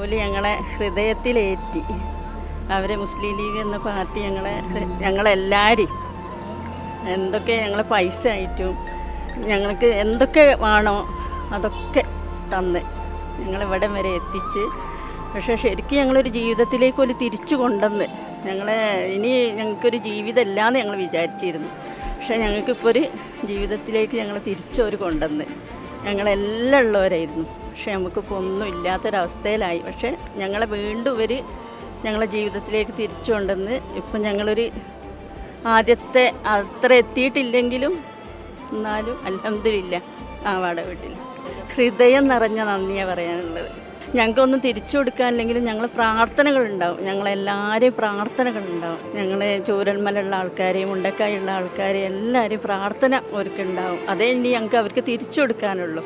ഓല് ഞങ്ങളെ ഹൃദയത്തിലേറ്റി. അവരെ മുസ്ലിം ലീഗ് എന്ന പാർട്ടി ഞങ്ങളെല്ലാവരും എന്തൊക്കെ ഞങ്ങളെ പൈസ ആയിട്ടും ഞങ്ങൾക്ക് എന്തൊക്കെ വേണോ അതൊക്കെ തന്ന് ഞങ്ങളിവിടം വരെ എത്തിച്ച്. പക്ഷേ ശരിക്കും ഞങ്ങളൊരു ജീവിതത്തിലേക്ക് ഒരു തിരിച്ചു കൊണ്ടുവന്ന് ഇനി ഞങ്ങൾക്കൊരു ജീവിതം ഇല്ലയെന്ന് ഞങ്ങൾ വിചാരിച്ചിരുന്നു. പക്ഷേ ഞങ്ങൾക്കിപ്പോൾ ഒരു ജീവിതത്തിലേക്ക് ഞങ്ങൾ തിരിച്ചവർ കൊണ്ടുവന്ന്. ഞങ്ങളെല്ലാം ഉള്ളവരായിരുന്നു. പക്ഷേ നമുക്കിപ്പോൾ ഒന്നും ഇല്ലാത്തൊരവസ്ഥയിലായി. പക്ഷേ ഞങ്ങളെ വീണ്ടും ഞങ്ങളെ ജീവിതത്തിലേക്ക് തിരിച്ചു കൊണ്ടുവന്ന് ഇപ്പം ഞങ്ങളൊരു ആദ്യത്തെ അത്ര എത്തിയിട്ടില്ലെങ്കിലും എന്നാലും അൽഹംദുലില്ലാ വാടക വീട്ടിൽ ഹൃദയം നിറഞ്ഞ നന്ദിയാണ് പറയാനുള്ളത്. ഞങ്ങൾക്കൊന്നും തിരിച്ചു കൊടുക്കാനില്ലെങ്കിലും ഞങ്ങൾ പ്രാർത്ഥനകളുണ്ടാവും. ഞങ്ങളെല്ലാവരെയും പ്രാർത്ഥനകളുണ്ടാവും. ഞങ്ങൾ ചൂരന്മലുള്ള ആൾക്കാരെയും മുണ്ടക്കായുള്ള ആൾക്കാരെയും എല്ലാവരെയും പ്രാർത്ഥന അവർക്കുണ്ടാവും. അതേ ഇനി ഞങ്ങൾക്ക് അവർക്ക് തിരിച്ചു കൊടുക്കാനുള്ളൂ.